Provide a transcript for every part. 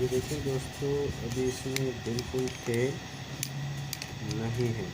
ये देखिए दोस्तों, अभी इसमें बिल्कुल तेल नहीं है।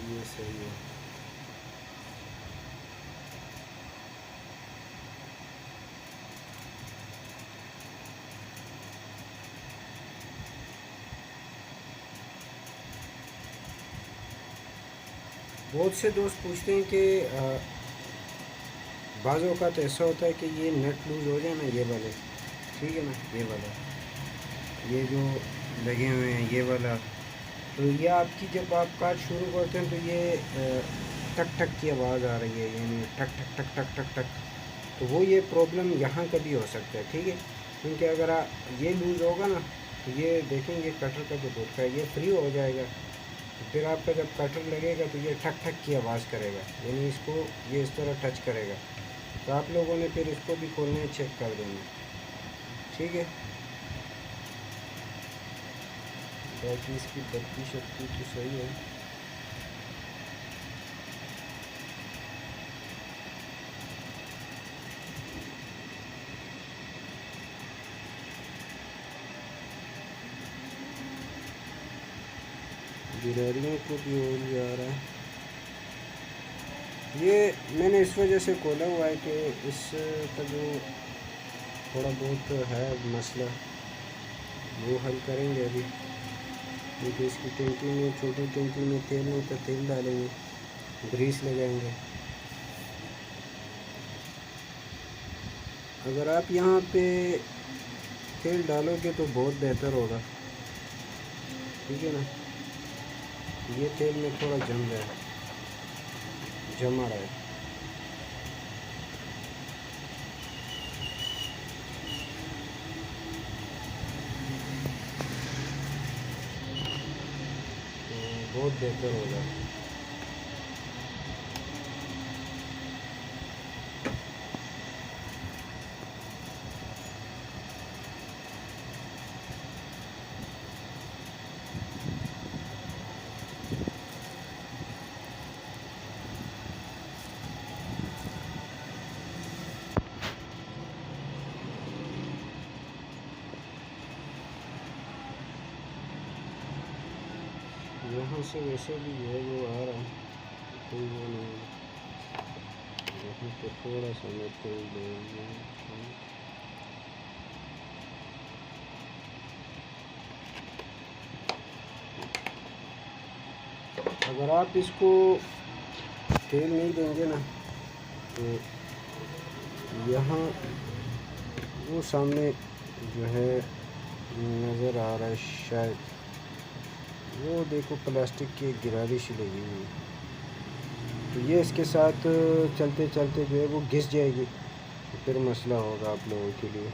ये सही है। बहुत से दोस्त पूछते हैं कि बाज़ औक़ात ऐसा होता है कि ये नट लूज़ हो जाए ना, ये वाले, ठीक है ना, ये वाला, ये जो लगे हुए हैं ये वाला, तो ये आपकी जब आप काट शुरू करते हैं तो ये टक टक की आवाज़ आ रही है, यानी टक टक टक टक टक टक। तो वो ये प्रॉब्लम यहाँ का भी हो सकता है, ठीक है। क्योंकि अगर ये लूज़ होगा ना तो ये देखेंगे कटर का जो गुट का ये फ्री हो जाएगा, तो फिर आपका जब कटर लगेगा तो ये ठक ठक की आवाज़ करेगा, यानी इसको ये इस तरह टच करेगा। तो आप लोगों ने फिर इसको भी खोलने चेक कर देना, ठीक है। बाकी इसकी बत्ती शक्ति तो सही है। गिरारियों को भी ऑयल जा रहा है। ये मैंने इस वजह से खोला हुआ है कि इसका जो थोड़ा बहुत है मसला वो हल करेंगे अभी, क्योंकि इसकी टंकी में, छोटी टंकी में तेल नहीं तो तेल डालेंगे, ग्रीस लगाएंगे। अगर आप यहाँ पे तेल डालोगे तो बहुत बेहतर होगा, ठीक है ना। ये तेल में थोड़ा जमा रहा है। तो बहुत बेहतर होगा। यहाँ से वैसे भी है वो आ रहा है, कोई वो नहीं है। यहाँ पे थोड़ा सा मैं तेल देंगे। अगर आप इसको तेल नहीं देंगे ना तो यहाँ वो सामने जो है नज़र आ रहा है शायद, वो देखो प्लास्टिक की एक गिरारी सी लगी हुई है, तो ये इसके साथ चलते चलते जो है वो घिस जाएगी, तो फिर मसला होगा आप लोगों के लिए।